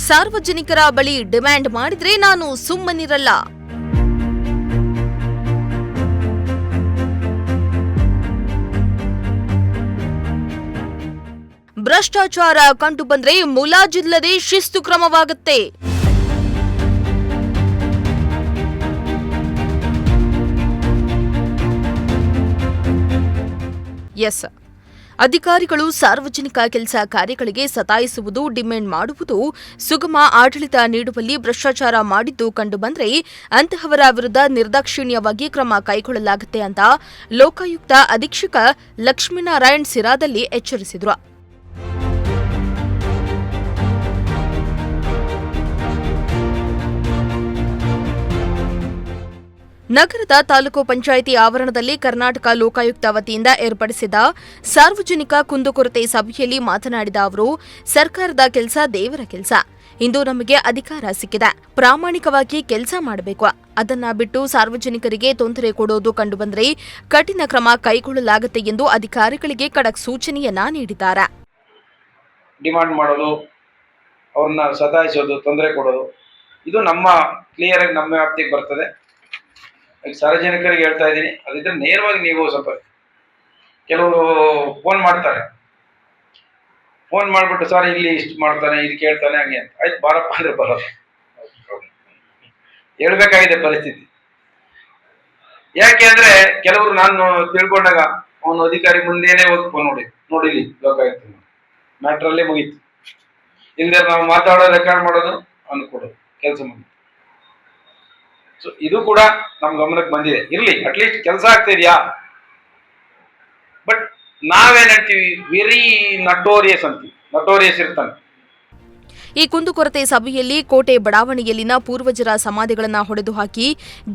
ಸಾರ್ವಜನಿಕರ ಬಳಿ ಡಿಮ್ಯಾಂಡ್ ಮಾಡಿದ್ರೆ ನಾನು ಸುಮ್ಮನಿರಲ್ಲ. ಭ್ರಷ್ಟಾಚಾರ ಕಂಡು ಬಂದ್ರೆ ಮುಲಾಜಿಲ್ಲದೆ ಶಿಸ್ತು ಕ್ರಮವಾಗುತ್ತೆ. ಎಸ್, ಅಧಿಕಾರಿಗಳು ಸಾರ್ವಜನಿಕ ಕೆಲಸ ಕಾರ್ಯಗಳಿಗೆ ಸತಾಯಿಸುವುದು, ಡಿಮ್ಯಾಂಡ್ ಮಾಡುವುದು, ಸುಗಮ ಆಡಳಿತ ನೀಡುವಲ್ಲಿ ಭ್ರಷ್ಟಾಚಾರ ಮಾಡಿದ್ದು ಕಂಡುಬಂದರೆ ಅಂತಹವರ ವಿರುದ್ಧ ನಿರ್ದಾಕ್ಷಿಣ್ಯವಾಗಿ ಕ್ರಮ ಕೈಗೊಳ್ಳಲಾಗುತ್ತೆ ಅಂತ ಲೋಕಾಯುಕ್ತ ಅಧೀಕ್ಷಕ ಲಕ್ಷ್ಮೀನಾರಾಯಣ್ ಸಿರಾದಲ್ಲಿ ಎಚ್ಚರಿಸಿದರು. ನಗರದ ತಾಲೂಕು ಪಂಚಾಯಿತಿ ಆವರಣದಲ್ಲಿ ಕರ್ನಾಟಕ ಲೋಕಾಯುಕ್ತ ವತಿಯಿಂದ ಏರ್ಪಡಿಸಿದ ಸಾರ್ವಜನಿಕ ಕುಂದುಕೊರತೆ ಸಭೆಯಲ್ಲಿ ಮಾತನಾಡಿದ ಅವರು, ಸರ್ಕಾರದ ಕೆಲಸ ದೇವರ ಕೆಲಸ. ಇಂದು ನಮಗೆ ಅಧಿಕಾರ ಸಿಕ್ಕಿದೆ, ಪ್ರಾಮಾಣಿಕವಾಗಿ ಕೆಲಸ ಮಾಡಬೇಕು. ಅದನ್ನ ಬಿಟ್ಟು ಸಾರ್ವಜನಿಕರಿಗೆ ತೊಂದರೆ ಕೊಡೋದು ಕಂಡುಬಂದರೆ ಕಠಿಣ ಕ್ರಮ ಕೈಗೊಳ್ಳಲಾಗುತ್ತೆ ಎಂದು ಅಧಿಕಾರಿಗಳಿಗೆ ಖಡಕ್ ಸೂಚನೆಯನ್ನ ನೀಡಿದ್ದಾರೆ. ಡಿಮಾಂಡ್ ಮಾಡೋದು, ಅವ್ರನ್ನ ಸತಾಯಿಸೋದು, ತೊಂದರೆ ಕೊಡೋದು, ಇದು ನಮ್ಮ ಕ್ಲಿಯರ್ ಆಗಿ ನಮ್ಮ ವ್ಯಾಪ್ತಿಗೆ ಬರ್ತದೆ. ಸಾರ್ವಜನಿಕರಿಗೆ ಹೇಳ್ತಾ ಇದ್ದೀನಿ, ಅದಿದ್ರೆ ನೇರವಾಗಿ ನೀವು ಸ್ವಲ್ಪ ಕೆಲವರು ಫೋನ್ ಮಾಡ್ತಾರೆ, ಫೋನ್ ಮಾಡಿಬಿಟ್ಟು ಸರ್ ಇಲ್ಲಿ ಇಷ್ಟು ಮಾಡ್ತಾನೆ, ಇದು ಕೇಳ್ತಾನೆ, ಹಂಗೆ ಅಂತ. ಆಯ್ತು ಬಾರಪ್ಪ ಅಂದ್ರೆ ಬರೋದು. ಹೇಳ್ಬೇಕಾಗಿದೆ ಪರಿಸ್ಥಿತಿ. ಯಾಕೆ ಅಂದ್ರೆ ಕೆಲವರು ನಾನು ತಿಳ್ಕೊಂಡಾಗ ಅವನು ಅಧಿಕಾರಿ ಮುಂದೆನೆ ಹೋಗಿ ಫೋನ್ ನೋಡಿಲಿ ಲೋಕಾಯುಕ್ತ ಮ್ಯಾಟ್ರಲ್ಲೇ ಮುಗೀತು. ಇಲ್ಲದೆ ನಾವು ಮಾತಾಡೋದು, ರೆಕಾರ್ಡ್ ಮಾಡೋದು, ಅವನು ಕೊಡೋದು, ಕೆಲಸ ಮುಗಿತು. ಸೊ ಇದು ಕೂಡ ನಮ್ ಗಮನಕ್ಕೆ ಬಂದಿದೆ. ಇರ್ಲಿ, ಅಟ್ಲೀಸ್ಟ್ ಕೆಲಸ ಆಗ್ತಿದ್ಯಾ. ಬಟ್ ನಾವೇನ್ ಹೇಳ್ತೀವಿ, ವೆರಿ ನಟೋರಿಯಸ್ ಅಂತೀವಿ. ನಟೋರಿಯಸ್ ಇರ್ತಾನೆ. ಈ ಕುಂದುಕೊರತೆ ಸಭೆಯಲ್ಲಿ ಕೋಟೆ ಬಡಾವಣೆಯಲ್ಲಿನ ಪೂರ್ವಜರ ಸಮಾಧಿಗಳನ್ನು ಹೊಡೆದು ಹಾಕಿ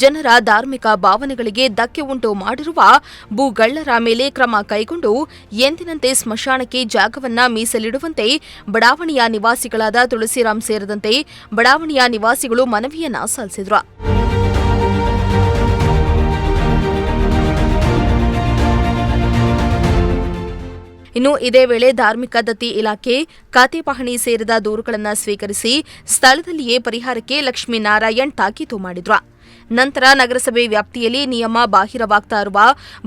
ಜನರ ಧಾರ್ಮಿಕ ಭಾವನೆಗಳಿಗೆ ಧಕ್ಕೆ ಉಂಟು ಮಾಡಿರುವ ಭೂಗಳ್ಳರ ಮೇಲೆ ಕ್ರಮ ಕೈಗೊಂಡು ಎಂದಿನಂತೆ ಸ್ಮಶಾನಕ್ಕೆ ಜಾಗವನ್ನ ಮೀಸಲಿಡುವಂತೆ ಬಡಾವಣೆಯ ನಿವಾಸಿಗಳಾದ ತುಳಸಿರಾಮ್ ಸೇರಿದಂತೆ ಬಡಾವಣೆಯ ನಿವಾಸಿಗಳು ಮನವಿಯನ್ನ ಸಲ್ಲಿಸಿದರು. ಇನ್ನು ಇದೇ ವೇಳೆ ಧಾರ್ಮಿಕ ದತ್ತಿ ಇಲಾಖೆ ಖಾತೆ ಪಹಣಿ ಸೇರಿದ ದೂರುಗಳನ್ನು ಸ್ವೀಕರಿಸಿ ಸ್ಥಳದಲ್ಲಿಯೇ ಪರಿಹಾರಕ್ಕೆ ಲಕ್ಷ್ಮೀನಾರಾಯಣ್ ತಾಕೀತು ಮಾಡಿದ್ರು. ನಂತರ ನಗರಸಭೆ ವ್ಯಾಪ್ತಿಯಲ್ಲಿ ನಿಯಮ ಬಾಹಿರವಾಗ್ತಾ ಇರುವ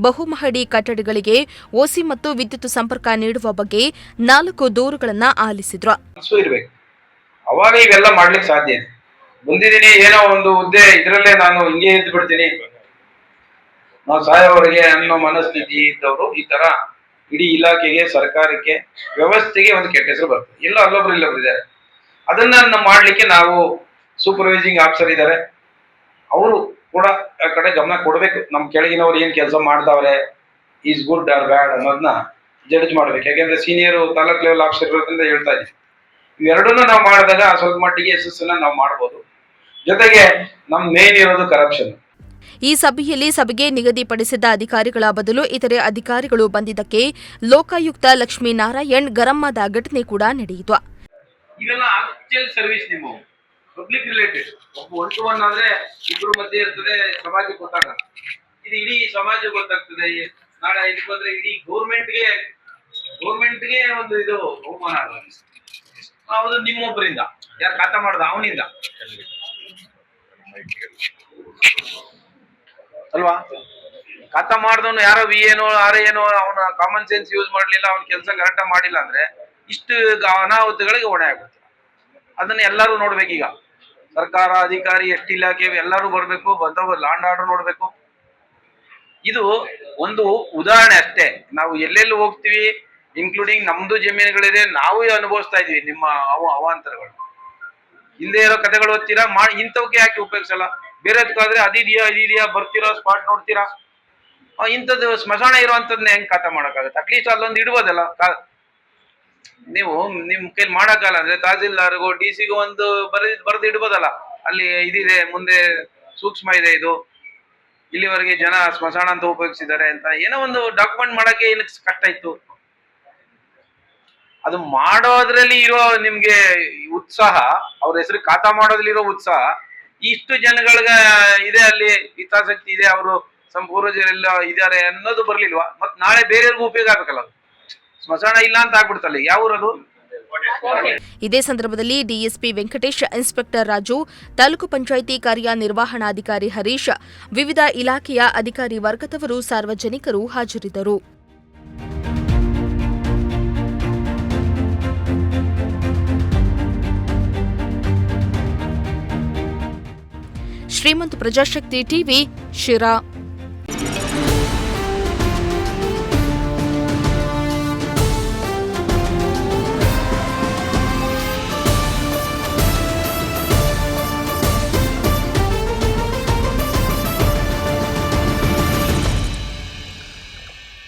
ಬಹುಮಹಡಿ ಕಟ್ಟಡಗಳಿಗೆ ಓಸಿ ಮತ್ತು ವಿದ್ಯುತ್ ಸಂಪರ್ಕ ನೀಡುವ ಬಗ್ಗೆ 4 ದೂರುಗಳನ್ನು ಆಲಿಸಿದ್ರು. ಅವಾಗ ಇವೆಲ್ಲ ಮಾಡ್ಲಿಕ್ಕೆ ಸಾಧ್ಯ ಇದೆ. ಮುಂದಿನ ಏನೋ ಒಂದು ಹುದ್ದೆ ಇದರಲ್ಲೇ ನಾನು ಹಿಂಗೆ ಇದ್ದು ಬಿಡ್ತೀನಿ, ನಾವು ಸಾಯೋವರೆಗೆ ಅನ್ನೋ ಮನಸ್ಥಿತಿ ಇದ್ದವರು ಈ ತರ ಇಡೀ ಇಲಾಖೆಗೆ, ಸರ್ಕಾರಕ್ಕೆ, ವ್ಯವಸ್ಥೆಗೆ ಒಂದು ಕೆಟ್ಟ ಹೆಸರು ಬರ್ತದೆ. ಅಲ್ಲೊಬ್ರು ಇದ್ದಾರೆ. ಅದನ್ನ ಮಾಡ್ಲಿಕ್ಕೆ ನಾವು ಸೂಪರ್ವೈಸಿಂಗ್ ಆಫೀಸರ್ ಇದ್ದಾರೆ, ಅವರು ಕೂಡ ಆ ಕಡೆ ಗಮನ ಕೊಡ್ಬೇಕು. ನಮ್ ಕೆಳಗಿನವ್ರು ಏನ್ ಕೆಲಸ ಮಾಡ್ತಾವ್ರೆ, ಈಸ್ ಗುಡ್ ಆರ್ ಬ್ಯಾಡ್ ಅನ್ನೋದನ್ನ ಜಡ್ಜ್ ಮಾಡ್ಬೇಕು. ಯಾಕೆಂದ್ರೆ ಸೀನಿಯರ್ ತಾಲೂಕ್ ಲೆವೆಲ್ ಆಫೀಸರ್ ಇರೋದ್ರಿಂದ ಹೇಳ್ತಾ ಇದ್ದೀವಿ. ಇವೆರಡನ್ನೂ ನಾವು ಮಾಡಿದಾಗ ಸ್ವಲ್ಪ ಮಟ್ಟಿಗೆ ಯಶಸ್ಸನ್ನ ನಾವು ಮಾಡ್ಬೋದು. ಜೊತೆಗೆ ನಮ್ ಮೇನ್ ಇರೋದು ಕರಪ್ಷನ್. ಈ ಸಭೆಯಲ್ಲಿ ಸಭೆಗೆ ನಿಗದಿಪಡಿಸಿದ್ದ ಅಧಿಕಾರಿಗಳ ಬದಲು ಇತರೆ ಅಧಿಕಾರಿಗಳು ಬಂದಿದ್ದಕ್ಕೆ ಲೋಕಾಯುಕ್ತ ಲಕ್ಷ್ಮೀನಾರಾಯಣ್ ಗರಂ ಆದ ಘಟನೆ ಕೂಡ ನಡೆಯಿತು. ಇವೆಲ್ಲ ಆಕ್ಚುಯಲ್ ಸರ್ವಿಸ್, ನಿಮ್ಮ ಪಬ್ಲಿಕ್ ರಿಲೇಟೆಡ್. ಒಬ್ಬ 1 to 1 ಆದ್ರೆ ಇಬ್ಬರು ಮಧ್ಯೆ ಇರ್ತದೆ, ಸಮಾಜಕ್ಕೆ ಗೊತ್ತಾಗಲ್ಲ. ಇದು ಇಡೀ ಸಮಾಜಕ್ಕೆ ಗೊತ್ತಾಗ್ತದೆ. ನಾಳೆ ಇದಕ್ಕೆ ಬಂದ್ರೆ ಇಡೀ ಗೌರ್ಮೆಂಟ್ಗೆ ಒಂದು ಇದು ಅವಮಾನ ಆಗುತ್ತೆ. ಅದು ನಿಮ್ಮೊಬ್ಬರಿಂದ, ಯಾರು ಖಾತಾ ಮಾಡ್ದ ಅವನಿಂದ ಅಲ್ವಾ? ಖಾತಾ ಮಾಡ್ದವನು ಯಾರೋ ಏನೋ ಏನೋ ಅವನ ಕಾಮನ್ ಸೆನ್ಸ್ ಯೂಸ್ ಮಾಡ್ಲಿಲ್ಲ, ಅವನ ಕೆಲಸ ಕರೆಕ್ಟ್ ಮಾಡಿಲ್ಲ ಅಂದ್ರೆ ಇಷ್ಟು ಅನಾಹುತಗಳಿಗೆ ಹೊಣೆ ಆಗುತ್ತೆ. ಅದನ್ನ ಎಲ್ಲರೂ ನೋಡ್ಬೇಕೀಗ. ಸರ್ಕಾರ, ಅಧಿಕಾರಿ, ಎಷ್ಟ್ ಇಲಾಖೆ ಎಲ್ಲರೂ ಬರ್ಬೇಕು, ಬಂದವರು ಲಾಂಡ್ ಆರ್ಡರ್ ನೋಡ್ಬೇಕು. ಇದು ಒಂದು ಉದಾಹರಣೆ ಅಷ್ಟೇ. ನಾವು ಎಲ್ಲೆಲ್ಲಿ ಹೋಗ್ತೀವಿ, ಇನ್ಕ್ಲೂಡಿಂಗ್ ನಮ್ದು ಜಮೀನುಗಳಿದೆ, ನಾವು ಅನುಭವಿಸ್ತಾ ಇದೀವಿ ನಿಮ್ಮ ಅವಾಂತರಗಳು. ಇಲ್ಲದೆ ಇರೋ ಕಥೆಗಳು ಓದ್ತೀರಾ, ಇಂಥವಕ್ಕೆ ಯಾಕೆ ಉಪಯೋಗಿಸಲ್ಲ? ಬೇರೆದಕ್ಕಾದ್ರೆ ಅದಿದೆಯಾ ಬರ್ತೀರಾ, ಸ್ಪಾಟ್ ನೋಡ್ತೀರಾ. ಇಂಥದ್ದು ಸ್ಮಶಾನ ಇರುವಂತದ್ನ ಹೆಂಗ್ ಖಾತಾ ಮಾಡಕ್ಕಾಗತ್ತೆ? ಅಟ್ಲೀಸ್ಟ್ ಅಲ್ಲೊಂದು ಇಡ್ಬೋದಲ್ಲ. ನೀವು ನಿಮ್ ಕೈಲಿ ಮಾಡಕ್ಕಲ್ಲ ಅಂದ್ರೆ ತಹಸೀಲ್ದಾರ್ಗೋ DC-ಗೋ ಒಂದು ಬರೆದು ಇಡ್ಬೋದಲ್ಲ. ಅಲ್ಲಿ ಇದಿದೆ, ಮುಂದೆ ಸೂಕ್ಷ್ಮ ಇದೆ, ಇದು ಇಲ್ಲಿವರೆಗೆ ಜನ ಸ್ಮಶಾನ ಅಂತ ಉಪಯೋಗಿಸಿದ್ದಾರೆ ಅಂತ ಏನೋ ಒಂದು ಡಾಕ್ಯುಮೆಂಟ್ ಮಾಡಕ್ಕೆ ಏನಕ್ಕೆ ಕಷ್ಟ ಇತ್ತು? ಅದು ಮಾಡೋದ್ರಲ್ಲಿ ಇರೋ ನಿಮ್ಗೆ ಉತ್ಸಾಹ, ಅವ್ರ ಹೆಸರು ಖಾತಾ ಮಾಡೋದ್ರಲ್ಲಿ ಇರೋ ಉತ್ಸಾಹ ಇಷ್ಟು ಜನಗಳಿಗೆ ಇದೆ, ಅಲ್ಲಿ ಹಿತಾಸಕ್ತಿ ಇದೆ, ಅವರು ಪೂರ್ವಜರೆಲ್ಲ ಇದಾರೆ ಅನ್ನೋದು ಬರ್ಲಿಲ್ವಾ? ಮತ್ ನಾಳೆ ಬೇರೆಯವ್ರಿಗೂ ಉಪಯೋಗ ಆಗ್ಬೇಕಲ್ಲ. ಸ್ಮಶಾನ ಇಲ್ಲ ಅಂತ ಆಗ್ಬಿಡ್ತಲ್ಲ. ಯಾವ ಊರದು? ಇದೇ ಸಂದರ್ಭದಲ್ಲಿ ಡಿಎಸ್ಪಿ ವೆಂಕಟೇಶ್, ಇನ್ಸ್ಪೆಕ್ಟರ್ ರಾಜು, ತಾಲೂಕು ಪಂಚಾಯಿತಿ ಕಾರ್ಯನಿರ್ವಹಣಾಧಿಕಾರಿ ಹರೀಶ್, ವಿವಿಧ ಇಲಾಖೆಯ ಅಧಿಕಾರಿ ವರ್ಗದವರು, ಸಾರ್ವಜನಿಕರು ಹಾಜರಿದ್ದರು. ಶ್ರೀಮಂತ ಪ್ರಜಾಶಕ್ತಿ ಟಿವಿ, ಶಿರಾ.